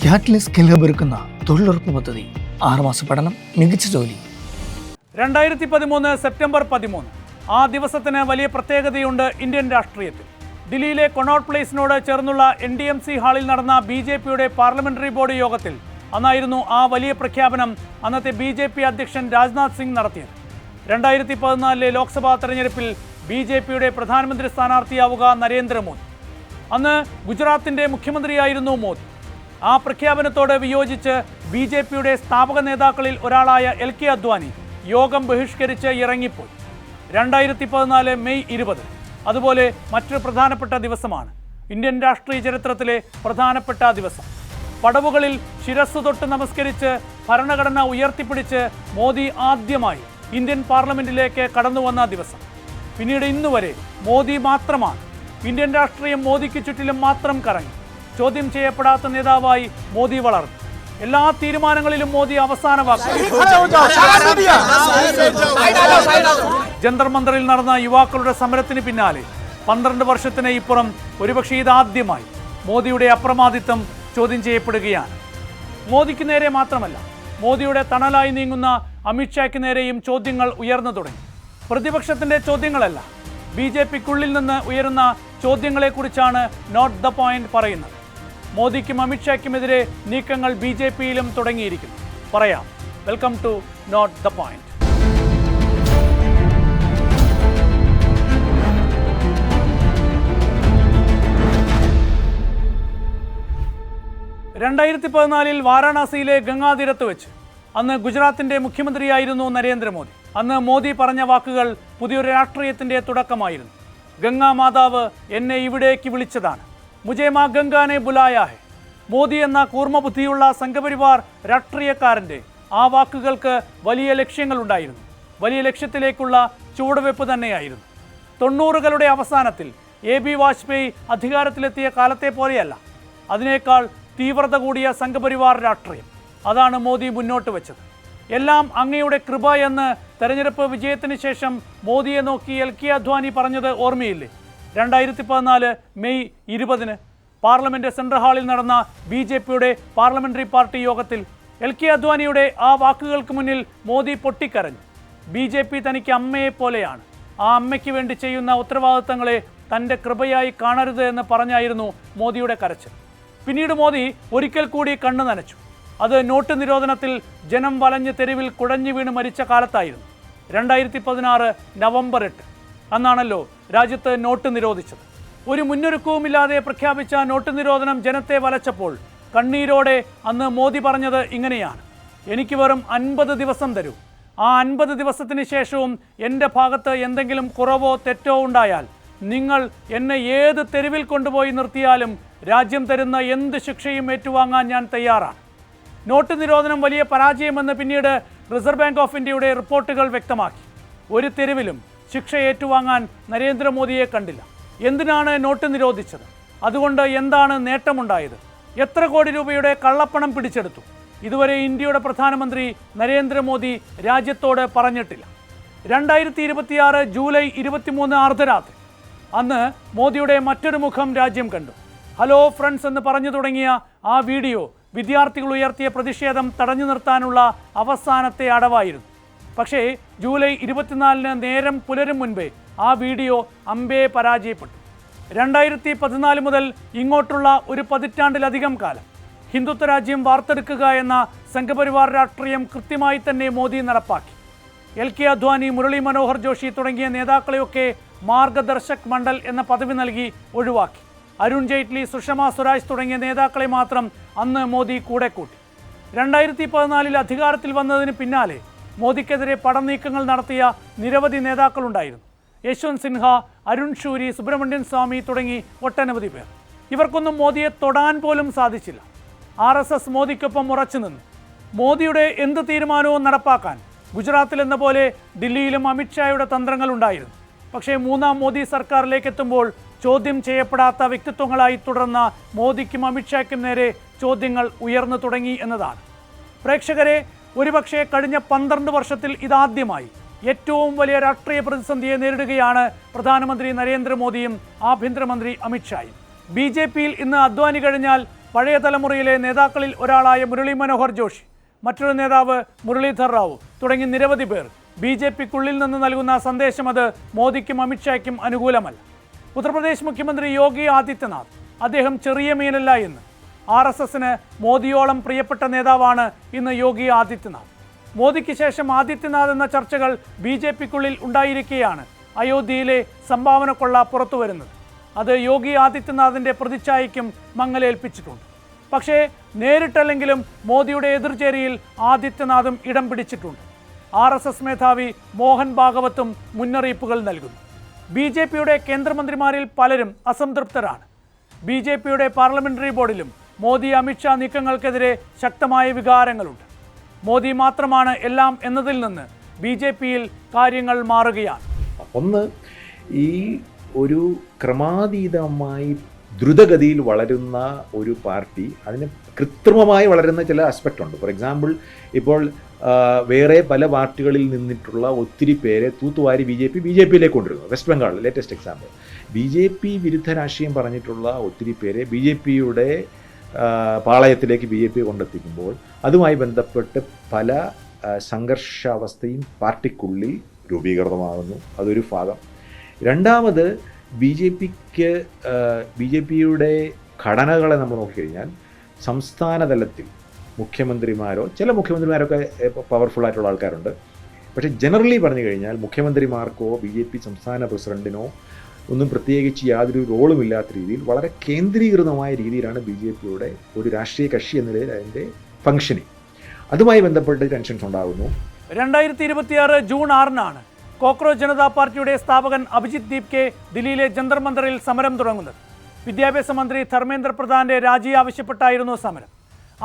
ക്യാറ്റ്ലെസ് കിലബെറുക്കുന്ന തൊഴിലുറപ്പ് പദ്ധതി 6 മാസ പഠനം, മികച്ച ജോലി. 2013 സെപ്റ്റംബർ 13 ആ ദിവസത്തിന് വലിയ പ്രത്യേകതയുണ്ട് ഇന്ത്യൻ രാഷ്ട്രീയത്തിൽ. ദില്ലിയിലെ കൊണോട്ട് പ്ലേസിനോട് ചേർന്നുള്ള NDMC ഹാളിൽ നടന്ന BJPയുടെ പാർലമെന്ററി ബോർഡ് യോഗത്തിൽ അന്നായിരുന്നു ആ വലിയ പ്രഖ്യാപനം അന്നത്തെ BJP അധ്യക്ഷൻ രാജ്നാഥ് സിംഗ് നടത്തിയത്. 2014 ലോക്സഭാ തെരഞ്ഞെടുപ്പിൽ BJPയുടെ പ്രധാനമന്ത്രി സ്ഥാനാർത്ഥിയാവുക നരേന്ദ്രമോദി. അന്ന് ഗുജറാത്തിൻ്റെ മുഖ്യമന്ത്രിയായിരുന്നു മോദി. ആ പ്രഖ്യാപനത്തോട് വിയോജിച്ച് BJPയുടെ സ്ഥാപക നേതാക്കളിൽ ഒരാളായ LK അദ്വാനി യോഗം ബഹിഷ്കരിച്ച് ഇറങ്ങിപ്പോയി. 2014 മെയ് 20 അതുപോലെ മറ്റൊരു പ്രധാനപ്പെട്ട ദിവസമാണ്. ഇന്ത്യൻ രാഷ്ട്രീയ ചരിത്രത്തിലെ പ്രധാനപ്പെട്ട ദിവസം. പടവുകളിൽ ശിരസ് തൊട്ട് നമസ്കരിച്ച് ഭരണഘടന ഉയർത്തിപ്പിടിച്ച് മോദി ആദ്യമായി ഇന്ത്യൻ പാർലമെന്റിലേക്ക് കടന്നു വന്ന ദിവസം. പിന്നീട് ഇന്നുവരെ മോദി മാത്രമാണ്. ഇന്ത്യൻ രാഷ്ട്രീയം മോദിക്ക് ചുറ്റിലും മാത്രം കറങ്ങി. ചോദ്യം ചെയ്യപ്പെടാത്ത നേതാവായി മോദി വളർന്നു. എല്ലാ തീരുമാനങ്ങളിലും മോദി അവസാന വാക്ക്. ജന്തർ മന്ദറിൽ നടന്ന യുവാക്കളുടെ സമരത്തിന് പിന്നാലെ 12 വർഷത്തിന് ഇപ്പുറം ഒരുപക്ഷെ ഇതാദ്യമായി മോദിയുടെ അപ്രമാദിത്വം ചോദ്യം ചെയ്യപ്പെടുകയാണ്. മോദിക്ക് നേരെ മാത്രമല്ല, മോദിയുടെ തണലായി നീങ്ങുന്ന അമിത്ഷായ്ക്ക് നേരെയും ചോദ്യങ്ങൾ ഉയർന്നു തുടങ്ങി. പ്രതിപക്ഷത്തിൻ്റെ ചോദ്യങ്ങളല്ല, BJPക്കുള്ളിൽ നിന്ന് ഉയരുന്ന ചോദ്യങ്ങളെക്കുറിച്ചാണ് നോട്ട് ദ പോയിന്റ് പറയുന്നത്. മോദിക്കും അമിത്ഷായ്ക്കുമെതിരെ നീക്കങ്ങൾ BJPയിലും തുടങ്ങിയിരിക്കുന്നു. പറയാം. Welcome to note the point. ൽ വാരാണസിയിലെ ഗംഗാതീരത്ത് വെച്ച് അന്ന് ഗുജറാത്തിൻ്റെ മുഖ്യമന്ത്രിയായിരുന്നു നരേന്ദ്രമോദി. അന്ന് മോദി പറഞ്ഞ വാക്കുകൾ പുതിയൊരു രാഷ്ട്രീയത്തിൻ്റെ തുടക്കമായിരുന്നു. ഗംഗാ മാതാവ് എന്നെ ഇവിടേക്ക് വിളിച്ചതാണ്. മുജേ മാ ഗംഗാനെ ബുലായ ഹെ. മോദി എന്ന കൂർമ്മബുദ്ധിയുള്ള സംഘപരിവാർ രാഷ്ട്രീയക്കാരൻ്റെ ആ വാക്കുകൾക്ക് വലിയ ലക്ഷ്യങ്ങളുണ്ടായിരുന്നു. വലിയ ലക്ഷ്യത്തിലേക്കുള്ള ചുവടുവെപ്പ് തന്നെയായിരുന്നു. 90കളുടെ അവസാനത്തിൽ AB വാജ്പേയി അധികാരത്തിലെത്തിയ കാലത്തെ പോലെയല്ല, അതിനേക്കാൾ തീവ്രത കൂടിയ സംഘപരിവാർ രാഷ്ട്രീയം. അതാണ് മോദി മുന്നോട്ട് വെച്ചത്. എല്ലാം അങ്ങയുടെ കൃപ എന്ന് തെരഞ്ഞെടുപ്പ് വിജയത്തിന് ശേഷം മോദിയെ നോക്കി LK അദ്വാനി പറഞ്ഞത് ഓർമ്മയില്ലേ? 2014 മെയ് 20 പാർലമെന്റ് സെൻട്രൽ ഹാളിൽ നടന്ന BJPയുടെ പാർലമെന്ററി പാർട്ടി യോഗത്തിൽ LK അദ്വാനിയുടെ ആ വാക്കുകൾക്ക് മുന്നിൽ മോദി പൊട്ടിക്കരഞ്ഞു. BJP തനിക്ക് അമ്മയെ പോലെയാണ്. ആ അമ്മയ്ക്ക് വേണ്ടി ചെയ്യുന്ന ഉത്തരവാദിത്തങ്ങളെ തൻ്റെ കൃപയായി കാണരുത് എന്ന് പറഞ്ഞായിരുന്നു മോദിയുടെ കരച്ചിൽ. പിന്നീട് മോദി ഒരിക്കൽ കൂടി കണ്ണു നനച്ചു. അത് നോട്ട് നിരോധനത്തിൽ ജനം വലഞ്ഞ് തെരുവിൽ കുഴഞ്ഞു വീണ് മരിച്ച കാലത്തായിരുന്നു. 2016 നവംബർ 8 അന്നാണല്ലോ രാജ്യത്ത് നോട്ട് നിരോധിച്ചത്. ഒരു മുന്നൊരുക്കവുമില്ലാതെ പ്രഖ്യാപിച്ച നോട്ട് നിരോധനം ജനത്തെ വലച്ചപ്പോൾ കണ്ണീരോടെ അന്ന് മോദി പറഞ്ഞത് ഇങ്ങനെയാണ്: എനിക്ക് വെറും 50 ദിവസം തരൂ. ആ 50 ദിവസത്തിന് ശേഷവും എൻ്റെ ഭാഗത്ത് എന്തെങ്കിലും കുറവോ തെറ്റോ ഉണ്ടായാൽ നിങ്ങൾ എന്നെ ഏത് തെരുവിൽ കൊണ്ടുപോയി നിർത്തിയാലും രാജ്യം തരുന്ന എന്ത് ശിക്ഷയും ഏറ്റുവാങ്ങാൻ ഞാൻ തയ്യാറാണ്. നോട്ട് നിരോധനം വലിയ പരാജയമെന്ന് പിന്നീട് റിസർവ് ബാങ്ക് ഓഫ് ഇന്ത്യയുടെ റിപ്പോർട്ടുകൾ വ്യക്തമാക്കി. ഒരു തെരുവിലും ശിക്ഷ ഏറ്റുവാങ്ങാൻ നരേന്ദ്രമോദിയെ കണ്ടില്ല. എന്തിനാണ് നോട്ട് നിരോധിച്ചത്? അതുകൊണ്ട് എന്താണ് നേട്ടമുണ്ടായത്? എത്ര കോടി രൂപയുടെ കള്ളപ്പണം പിടിച്ചെടുത്തു? ഇതുവരെ ഇന്ത്യയുടെ പ്രധാനമന്ത്രി നരേന്ദ്രമോദി രാജ്യത്തോട് പറഞ്ഞിട്ടില്ല. 2026 ജൂലൈ 23 അർദ്ധരാത്രി അന്ന് മോദിയുടെ മറ്റൊരു മുഖം രാജ്യം കണ്ടു. ഹലോ ഫ്രണ്ട്സ് എന്ന് പറഞ്ഞു തുടങ്ങിയ ആ വീഡിയോ വിദ്യാർത്ഥികൾ ഉയർത്തിയ പ്രതിഷേധം തടഞ്ഞു നിർത്താനുള്ള അവസാനത്തെ അടവായിരുന്നു. പക്ഷേ ജൂലൈ 24 നേരം പുലരും മുൻപേ ആ വീഡിയോ അമ്പേ പരാജയപ്പെട്ടു. 2014 മുതൽ ഇങ്ങോട്ടുള്ള ഒരു പതിറ്റാണ്ടിലധികം കാലം ഹിന്ദുത്വ രാജ്യം വാർത്തെടുക്കുക എന്ന സംഘപരിവാർ രാഷ്ട്രീയം കൃത്യമായി തന്നെ മോദി നടപ്പാക്കി. LK അദ്വാനി, മുരളി മനോഹർ ജോഷി തുടങ്ങിയ നേതാക്കളെയൊക്കെ മാർഗദർശക് മണ്ഡൽ എന്ന പദവി നൽകി ഒഴിവാക്കി. അരുൺ ജെയ്റ്റ്ലി, സുഷമ സ്വരാജ് തുടങ്ങിയ നേതാക്കളെ മാത്രം അന്ന് മോദി കൂടെ കൂട്ടി. 2014 അധികാരത്തിൽ വന്നതിന് പിന്നാലെ മോദിക്കെതിരെ പടനീക്കങ്ങൾ നടത്തിയ നിരവധി നേതാക്കളുണ്ടായിരുന്നു. യശ്വന്ത് സിൻഹ, അരുൺ ഷൂരി, സുബ്രഹ്മണ്യൻ സ്വാമി തുടങ്ങി ഒട്ടനവധി പേർ. ഇവർക്കൊന്നും മോദിയെ തൊടാൻ പോലും സാധിച്ചില്ല. RSS മോദിക്കൊപ്പം ഉറച്ചു നിന്നു. മോദിയുടെ എന്ത് തീരുമാനവും നടപ്പാക്കാൻ ഗുജറാത്തിൽ എന്ന പോലെ ദില്ലിയിലും അമിത്ഷായുടെ തന്ത്രങ്ങളുണ്ടായിരുന്നു. പക്ഷേ 3ാം മോദി സർക്കാരിലേക്ക് എത്തുമ്പോൾ ചോദ്യം ചെയ്യപ്പെടാത്ത വ്യക്തിത്വങ്ങളായി തുടർന്ന മോദിക്കും അമിത്ഷായ്ക്കും നേരെ ചോദ്യങ്ങൾ ഉയർന്നു തുടങ്ങി എന്നതാണ്. പ്രേക്ഷകരെ, ഒരുപക്ഷെ കഴിഞ്ഞ 12 വർഷത്തിൽ ഇതാദ്യമായി ഏറ്റവും വലിയ രാഷ്ട്രീയ പ്രതിസന്ധിയെ നേരിടുകയാണ് പ്രധാനമന്ത്രി നരേന്ദ്രമോദിയും ആഭ്യന്തരമന്ത്രി അമിത്ഷായും. BJPയിൽ ഇന്ന് അദ്വാനി കഴിഞ്ഞാൽ പഴയ തലമുറയിലെ നേതാക്കളിൽ ഒരാളായ മുരളി മനോഹർ ജോഷി, മറ്റൊരു നേതാവ് മുരളീധർ റാവു തുടങ്ങി നിരവധി പേർ BJPക്കുള്ളിൽ നിന്ന് നൽകുന്ന സന്ദേശം അത് മോദിക്കും അമിത്ഷായ്ക്കും അനുകൂലമല്ല. ഉത്തർപ്രദേശ് മുഖ്യമന്ത്രി യോഗി ആദിത്യനാഥ് അദ്ദേഹം ചെറിയ മീനല്ല എന്ന്. RSSന് മോദിയോളം പ്രിയപ്പെട്ട നേതാവാണ് ഇന്ന് യോഗി ആദിത്യനാഥ്. മോദിക്ക് ശേഷം ആദിത്യനാഥ് എന്ന ചർച്ചകൾ BJPക്കുള്ളിൽ ഉണ്ടായിരിക്കെയാണ് അയോധ്യയിലെ സംഭാവന കൊള്ള പുറത്തു വരുന്നത്. അത് യോഗി ആദിത്യനാഥിൻ്റെ പ്രതിച്ഛായയ്ക്കും മങ്ങലേൽപ്പിച്ചിട്ടുണ്ട്. പക്ഷേ നേരിട്ടല്ലെങ്കിലും മോദിയുടെ എതിർചേരിയിൽ ആദിത്യനാഥും ഇടം പിടിച്ചിട്ടുണ്ട്. RSS മേധാവി മോഹൻ ഭാഗവത്തും മുന്നറിയിപ്പുകൾ നൽകുന്നു. BJPയുടെ കേന്ദ്രമന്ത്രിമാരിൽ പലരും അസംതൃപ്തരാണ്. BJPയുടെ പാർലമെന്ററി ബോർഡിലും മോദി അമിത്ഷാ നീക്കങ്ങൾക്കെതിരെ ശക്തമായ വികാരങ്ങളുണ്ട്. മോദി മാത്രമാണ് എല്ലാം എന്നതിൽ നിന്ന് BJPയിൽ കാര്യങ്ങൾ മാറുകയാണ്. ഒന്ന്, ഈ ഒരു ക്രമാതീതമായി ദ്രുതഗതിയിൽ വളരുന്ന ഒരു പാർട്ടി, അതിന് കൃത്രിമമായി വളരുന്ന ചില ആസ്പെക്റ്റ് ഉണ്ട്. ഫോർ എക്സാമ്പിൾ, ഇപ്പോൾ വേറെ പല പാർട്ടികളിൽ നിന്നിട്ടുള്ള ഒത്തിരി പേരെ തൂത്തുവാരി BJPയിലേക്ക് കൊണ്ടുവരുന്നു. West Bengal latest example. BJP വിരുദ്ധ രാഷ്ട്രീയം പറഞ്ഞിട്ടുള്ള ഒത്തിരി പേരെ BJPയുടെ പാളയത്തിലേക്ക് BJP കൊണ്ടെത്തിക്കുമ്പോൾ അതുമായി ബന്ധപ്പെട്ട് പല സംഘർഷാവസ്ഥയും പാർട്ടിക്കുള്ളിൽ രൂപീകൃതമാകുന്നു. അതൊരു ഭാഗം. രണ്ടാമത്, BJPയുടെ ഘടനകളെ നമ്മൾ നോക്കിക്കഴിഞ്ഞാൽ സംസ്ഥാന തലത്തിൽ മുഖ്യമന്ത്രിമാരോ, ചില മുഖ്യമന്ത്രിമാരൊക്കെ പവർഫുൾ ആയിട്ടുള്ള ആൾക്കാരുണ്ട്. പക്ഷേ ജനറലി പറഞ്ഞു കഴിഞ്ഞാൽ മുഖ്യമന്ത്രിമാർക്കോ BJP സംസ്ഥാന പ്രസിഡന്റിനോ ഒന്നും പ്രത്യേകിച്ച് യാതൊരു റോളുമില്ലാത്ത രീതിയിൽ വളരെ കേന്ദ്രീകൃതമായ രീതിയിലാണ് BJPയുടെ ഒരു രാഷ്ട്രീയ കക്ഷി എന്ന നിലയിൽ അതിൻ്റെ ഫംഗ്ഷനിങ്. അതുമായി ബന്ധപ്പെട്ട് ടെൻഷൻസ് ഉണ്ടാകുന്നു. 2026 ജൂൺ 6-നാണ് കോക്രോച്ച് ജനതാ പാർട്ടിയുടെ സ്ഥാപകൻ അഭിജിത് ദീപ്കെ ദില്ലിയിലെ ജന്തർ മന്ദറിൽ സമരം തുടങ്ങുന്നത്. വിദ്യാഭ്യാസ മന്ത്രി ധർമ്മേന്ദ്ര പ്രധാന്റെ രാജി ആവശ്യപ്പെട്ടായിരുന്നു സമരം.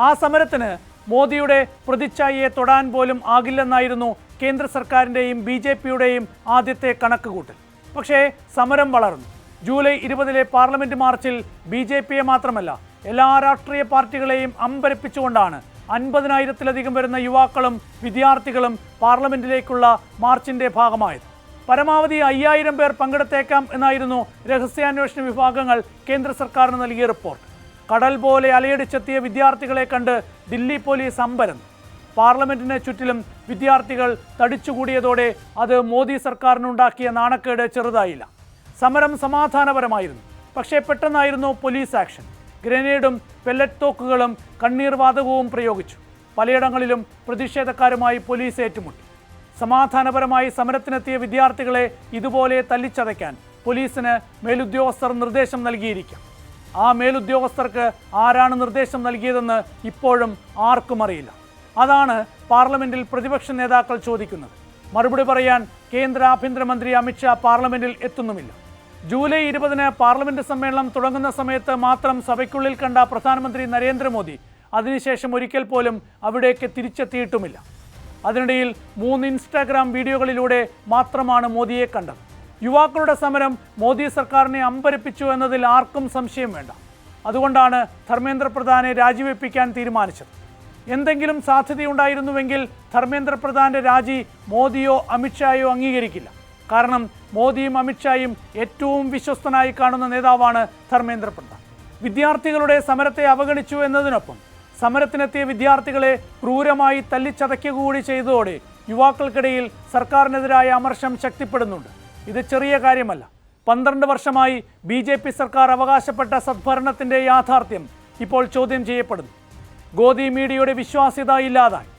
ആ സമരത്തിന് മോദിയുടെ പ്രതിച്ഛായയെ തൊടാൻ പോലും ആകില്ലെന്നായിരുന്നു കേന്ദ്ര സർക്കാരിൻ്റെയും BJPയുടെയും ആദ്യത്തെ കണക്കുകൂട്ടൽ. പക്ഷേ സമരം വളർന്നു. ജൂലൈ 20 പാർലമെന്റ് മാർച്ചിൽ BJPയെ മാത്രമല്ല എല്ലാ രാഷ്ട്രീയ പാർട്ടികളെയും അമ്പരപ്പിച്ചുകൊണ്ടാണ് 50,000-ലധികം വരുന്ന യുവാക്കളും വിദ്യാർത്ഥികളും പാർലമെന്റിലേക്കുള്ള മാർച്ചിന്റെ ഭാഗമായത്. പരമാവധി 5,000 പേർ പങ്കെടുത്തേക്കാം എന്നായിരുന്നു രഹസ്യാന്വേഷണ വിഭാഗങ്ങൾ കേന്ദ്ര സർക്കാരിന് നൽകിയ റിപ്പോർട്ട്. കടൽ പോലെ അലയടിച്ചെത്തിയ വിദ്യാർത്ഥികളെ കണ്ട് ദില്ലി പോലീസ് അമ്പരന്നു. പാർലമെന്റിന് ചുറ്റിലും വിദ്യാർത്ഥികൾ തടിച്ചുകൂടിയതോടെ അത് മോദി സർക്കാരിനുണ്ടാക്കിയ നാണക്കേട് ചെറുതായില്ല. സമരം സമാധാനപരമായിരുന്നു. പക്ഷേ പെട്ടെന്നായിരുന്നു പോലീസ് ആക്ഷൻ. ഗ്രനേഡും പെല്ലറ്റ് തോക്കുകളും കണ്ണീർ വാതകവും പ്രയോഗിച്ചു. പലയിടങ്ങളിലും പ്രതിഷേധക്കാരുമായി പോലീസ് ഏറ്റുമുട്ടി. സമാധാനപരമായി സമരത്തിനെത്തിയ വിദ്യാർത്ഥികളെ ഇതുപോലെ തല്ലിച്ചതയ്ക്കാൻ പോലീസിന് മേലുദ്യോഗസ്ഥർ നിർദ്ദേശം നൽകിയിരിക്കാം. ആ മേലുദ്യോഗസ്ഥർക്ക് ആരാണ് നിർദ്ദേശം നൽകിയതെന്ന് ഇപ്പോഴും ആർക്കും അറിയില്ല. അതാണ് പാർലമെന്റിൽ പ്രതിപക്ഷ നേതാക്കൾ ചോദിക്കുന്നത്. മറുപടി പറയാൻ കേന്ദ്ര ആഭ്യന്തരമന്ത്രി അമിത്ഷാ പാർലമെന്റിൽ എത്തുന്നുമില്ല. ജൂലൈ 20 പാർലമെന്റ് സമ്മേളനം തുടങ്ങുന്ന സമയത്ത് മാത്രം സഭയ്ക്കുള്ളിൽ കണ്ട പ്രധാനമന്ത്രി നരേന്ദ്രമോദി അതിനുശേഷം ഒരിക്കൽ പോലും അവിടേക്ക് തിരിച്ചെത്തിയിട്ടുമില്ല. അതിനിടയിൽ 3 ഇൻസ്റ്റാഗ്രാം വീഡിയോകളിലൂടെ മാത്രമാണ് മോദിയെ കണ്ടത്. യുവാക്കളുടെ സമരം മോദി സർക്കാരിനെ അമ്പരപ്പിച്ചു എന്നതിൽ ആർക്കും സംശയം വേണ്ട. അതുകൊണ്ടാണ് ധർമ്മേന്ദ്ര പ്രധാനെ രാജിവെപ്പിക്കാൻ തീരുമാനിച്ചത്. എന്തെങ്കിലും സാധ്യതയുണ്ടായിരുന്നുവെങ്കിൽ ധർമ്മേന്ദ്ര പ്രധാന്റെ രാജി മോദിയോ അമിത്ഷായോ അംഗീകരിക്കില്ല. കാരണം മോദിയും അമിത്ഷായും ഏറ്റവും വിശ്വസ്തനായി കാണുന്ന നേതാവാണ് ധർമ്മേന്ദ്ര പ്രധാൻ. വിദ്യാർത്ഥികളുടെ സമരത്തെ അവഗണിച്ചു എന്നതിനൊപ്പം സമരത്തിനെത്തിയ വിദ്യാർത്ഥികളെ ക്രൂരമായി തല്ലിച്ചതയ്ക്കുക കൂടി ചെയ്തതോടെ യുവാക്കൾക്കിടയിൽ സർക്കാരിനെതിരായ അമർഷം ശക്തിപ്പെടുന്നുണ്ട്. ഇത് ചെറിയ കാര്യമല്ല. 12 വർഷമായി BJP സർക്കാർ അവകാശപ്പെട്ട സദ്ഭരണത്തിൻ്റെ യാഥാർത്ഥ്യം ഇപ്പോൾ ചോദ്യം ചെയ്യപ്പെടുന്നു. ഗോദി മീഡിയയുടെ വിശ്വാസ്യത ഇല്ലാതായി.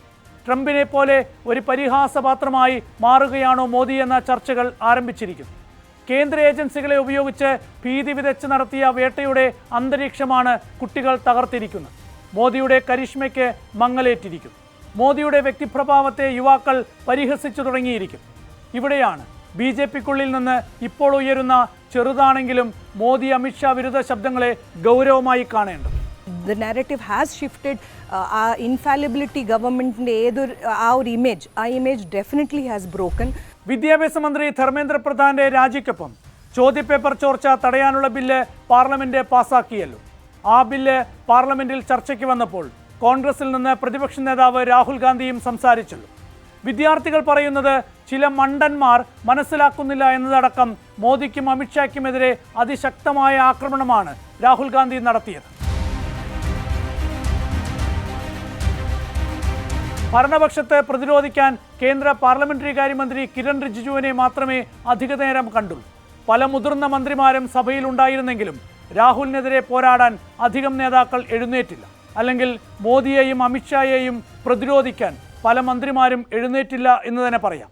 ട്രംപിനെ പോലെ ഒരു പരിഹാസപാത്രമായി മാറുകയാണോ മോദി എന്ന ചർച്ചകൾ ആരംഭിച്ചിരിക്കുന്നു. കേന്ദ്ര ഏജൻസികളെ ഉപയോഗിച്ച് ഭീതി വിതച്ച് നടത്തിയ വേട്ടയുടെ അന്തരീക്ഷമാണ് കുട്ടികൾ തകർത്തിരിക്കുന്നത്. മോദിയുടെ കരിഷ്മയ്ക്ക് മങ്ങലേറ്റിരിക്കുന്നു. മോദിയുടെ വ്യക്തിപ്രഭാവത്തെ യുവാക്കൾ പരിഹസിച്ചു തുടങ്ങിയിരിക്കുന്നു. ഇവിടെയാണ് BJPക്കുള്ളിൽ നിന്ന് ഇപ്പോൾ ഉയരുന്ന ചെറുതാണെങ്കിലും മോദി അമിത്ഷാ വിരുദ്ധ ശബ്ദങ്ങളെ ഗൗരവമായി കാണേണ്ടത്. The narrative has shifted. Infallibility ഗവൺമെന്റിന്റെ ആ ഇമേജ് ഡെഫിനറ്റ്ലി ഹാസ് ബ്രോക്കൺ. വിദ്യാഭ്യാസ മന്ത്രി ധർമ്മേന്ദ്ര പ്രധാന്റെ രാജിക്കൊപ്പം ചോദ്യപേപ്പർ ചോർച്ച തടയാനുള്ള ബില്ല് പാർലമെന്റ് പാസാക്കിയല്ലോ. ആ ബില്ല് പാർലമെന്റിൽ ചർച്ചയ്ക്ക് വന്നപ്പോൾ കോൺഗ്രസിൽ നിന്ന് പ്രതിപക്ഷ നേതാവ് രാഹുൽ ഗാന്ധിയും സംസാരിച്ചല്ലോ. വിദ്യാർത്ഥികൾ പറയുന്നത് ചില മണ്ടന്മാർ മനസ്സിലാക്കുന്നില്ല എന്നതടക്കം മോദിക്കും അമിത്ഷായ്ക്കുമെതിരെ അതിശക്തമായ ആക്രമണമാണ് രാഹുൽ ഗാന്ധി നടത്തിയത്. ഭരണപക്ഷത്തെ പ്രതിരോധിക്കാൻ കേന്ദ്ര പാർലമെന്ററി കാര്യമന്ത്രി കിരൺ റിജിജുവിനെ മാത്രമേ അധിക നേരം കണ്ടുള്ളൂ. പല മുതിർന്ന മന്ത്രിമാരും സഭയിലുണ്ടായിരുന്നെങ്കിലും രാഹുലിനെതിരെ പോരാടാൻ അധികം നേതാക്കൾ എഴുന്നേറ്റില്ല. അല്ലെങ്കിൽ മോദിയെയും അമിത്ഷായെയും പ്രതിരോധിക്കാൻ പല മന്ത്രിമാരും എഴുന്നേറ്റില്ല എന്ന് തന്നെ പറയാം.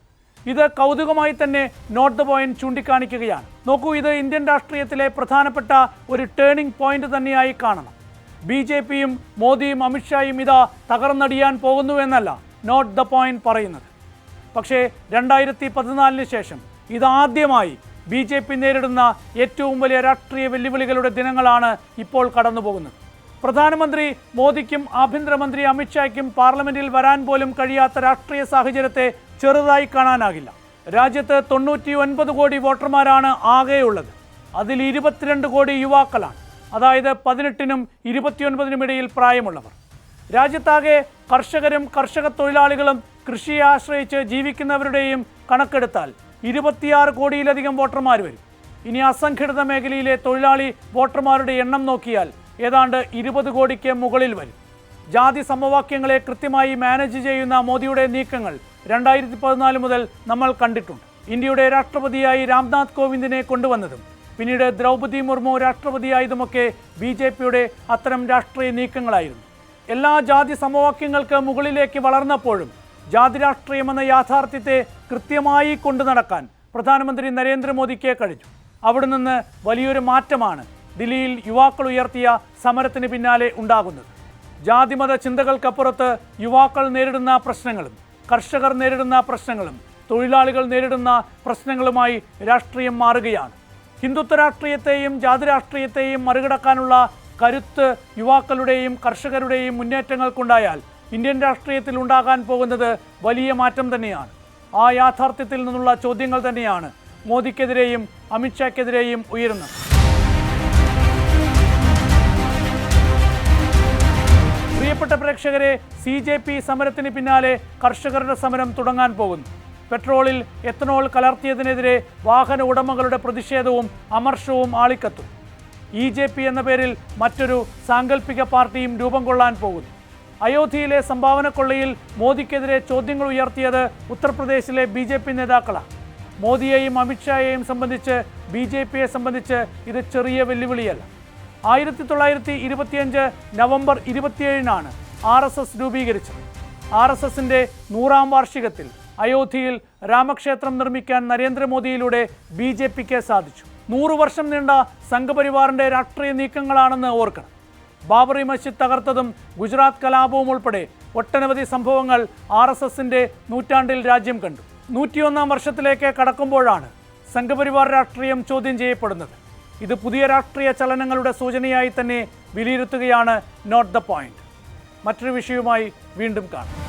ഇത് കൗതുകമായി തന്നെ നോട്ട് ദ പോയിന്റ് ചൂണ്ടിക്കാണിക്കുകയാണ്. നോക്കൂ, ഇത് ഇന്ത്യൻ രാഷ്ട്രീയത്തിലെ പ്രധാനപ്പെട്ട ഒരു ടേണിംഗ് പോയിന്റ് തന്നെയായി കാണണം. BJPയും മോദിയും അമിത്ഷായും ഇതാ തകർന്നടിയാൻ പോകുന്നു എന്നല്ല നോട്ട് ദ പോയിന്റ് പറയുന്നത്. പക്ഷേ 2014 ശേഷം ഇതാദ്യമായി BJP നേരിടുന്ന ഏറ്റവും വലിയ രാഷ്ട്രീയ വെല്ലുവിളികളുടെ ദിനങ്ങളാണ് ഇപ്പോൾ കടന്നുപോകുന്നത്. പ്രധാനമന്ത്രി മോദിക്കും ആഭ്യന്തരമന്ത്രി അമിത്ഷായ്ക്കും പാർലമെന്റിൽ വരാൻ പോലും കഴിയാത്ത രാഷ്ട്രീയ സാഹചര്യത്തെ ചെറുതായി കാണാനാകില്ല. രാജ്യത്ത് 99 കോടി വോട്ടർമാരാണ് ആകെയുള്ളത്. അതിൽ 22 കോടി യുവാക്കളാണ്, അതായത് 18നും 29നും ഇടയിൽ പ്രായമുള്ളവർ. രാജ്യത്താകെ കർഷകരും കർഷക തൊഴിലാളികളും കൃഷിയെ ആശ്രയിച്ച് ജീവിക്കുന്നവരുടെയും കണക്കെടുത്താൽ 26 കോടിയിലധികം വോട്ടർമാർ വരും. ഇനി അസംഘടിത മേഖലയിലെ തൊഴിലാളി വോട്ടർമാരുടെ എണ്ണം നോക്കിയാൽ ഏതാണ്ട് 20 കോടിക്ക് മുകളിൽ വരും. ജാതി സമവാക്യങ്ങളെ കൃത്യമായി മാനേജ് ചെയ്യുന്ന മോദിയുടെ നീക്കങ്ങൾ 2014 മുതൽ നമ്മൾ കണ്ടിട്ടുണ്ട്. ഇന്ത്യയുടെ രാഷ്ട്രപതിയായി രാംനാഥ് കോവിന്ദിനെ കൊണ്ടുവന്നതും പിന്നീട് ദ്രൗപദി മുർമു രാഷ്ട്രപതിയായതുമൊക്കെ BJPയുടെ അത്തരം രാഷ്ട്രീയ നീക്കങ്ങളായിരുന്നു. എല്ലാ ജാതി സമവാക്യങ്ങൾക്ക് മുകളിലേക്ക് വളർന്നപ്പോഴും ജാതി രാഷ്ട്രീയമെന്ന യാഥാർത്ഥ്യത്തെ കൃത്യമായി കൊണ്ടു നടക്കാൻ പ്രധാനമന്ത്രി നരേന്ദ്രമോദിക്ക് കഴിഞ്ഞു. അവിടെ നിന്ന് വലിയൊരു മാറ്റമാണ് ദില്ലിയിൽ യുവാക്കൾ ഉയർത്തിയ സമരത്തിന് പിന്നാലെ ഉണ്ടാകുന്നത്. ജാതിമത ചിന്തകൾക്കപ്പുറത്ത് യുവാക്കൾ നേരിടുന്ന പ്രശ്നങ്ങളും കർഷകർ നേരിടുന്ന പ്രശ്നങ്ങളും തൊഴിലാളികൾ നേരിടുന്ന പ്രശ്നങ്ങളുമായി രാഷ്ട്രീയം മാറുകയാണ്. ഹിന്ദുത്വ രാഷ്ട്രീയത്തെയും ജാതി രാഷ്ട്രീയത്തെയും മറികടക്കാനുള്ള കരുത്ത് യുവാക്കളുടെയും കർഷകരുടെയും മുന്നേറ്റങ്ങൾക്കുണ്ടായാൽ ഇന്ത്യൻ രാഷ്ട്രീയത്തിൽ ഉണ്ടാകാൻ പോകുന്നത് വലിയ മാറ്റം തന്നെയാണ്. ആ യാഥാർത്ഥ്യത്തിൽ നിന്നുള്ള ചോദ്യങ്ങൾ തന്നെയാണ് മോദിക്കെതിരെയും അമിത്ഷായ്ക്കെതിരെയും ഉയരുന്നത്. പ്രിയപ്പെട്ട പ്രേക്ഷകരെ, CJP സമരത്തിന് പിന്നാലെ കർഷകരുടെ സമരം തുടങ്ങാൻ പോകുന്നു. പെട്രോളിൽ എത്തനോൾ കലർത്തിയതിനെതിരെ വാഹന ഉടമകളുടെ പ്രതിഷേധവും അമർഷവും ആളിക്കത്തും. EJP എന്ന പേരിൽ മറ്റൊരു സാങ്കല്പിക പാർട്ടിയും രൂപം കൊള്ളാൻ പോകുന്നു. അയോധ്യയിലെ സംഭാവന കൊള്ളയിൽ മോദിക്കെതിരെ ചോദ്യങ്ങൾ ഉയർത്തിയത് ഉത്തർപ്രദേശിലെ BJP നേതാക്കളാണ്. മോദിയെയും അമിത്ഷായെയും സംബന്ധിച്ച് BJPയെ സംബന്ധിച്ച് ഇത് ചെറിയ വെല്ലുവിളിയല്ല. 1925 നവംബർ 27-നാണ് RSS രൂപീകരിച്ചത്. RSSന്റെ 100ാം വാർഷികത്തിൽ അയോധ്യയിൽ രാമക്ഷേത്രം നിർമ്മിക്കാൻ നരേന്ദ്രമോദിയിലൂടെ BJPക്ക് സാധിച്ചു. 100 വർഷം നീണ്ട സംഘപരിവാറിൻ്റെ രാഷ്ട്രീയ നീക്കങ്ങളാണെന്ന് ഓർക്കണം. ബാബറി മസ്ജിദ് തകർത്തതും ഗുജറാത്ത് കലാപവും ഉൾപ്പെടെ ഒട്ടനവധി സംഭവങ്ങൾ RSSന്റെ നൂറ്റാണ്ടിൽ രാജ്യം കണ്ടു. 101ാം വർഷത്തിലേക്ക് കടക്കുമ്പോഴാണ് സംഘപരിവാർ രാഷ്ട്രീയം ചോദ്യം ചെയ്യപ്പെടുന്നത്. ഇത് പുതിയ രാഷ്ട്രീയ ചലനങ്ങളുടെ സൂചനയായി തന്നെ വിലയിരുത്തുകയാണ് നോട്ട് ദ പോയിന്റ്. മറ്റൊരു വിഷയവുമായി വീണ്ടും കാണാം.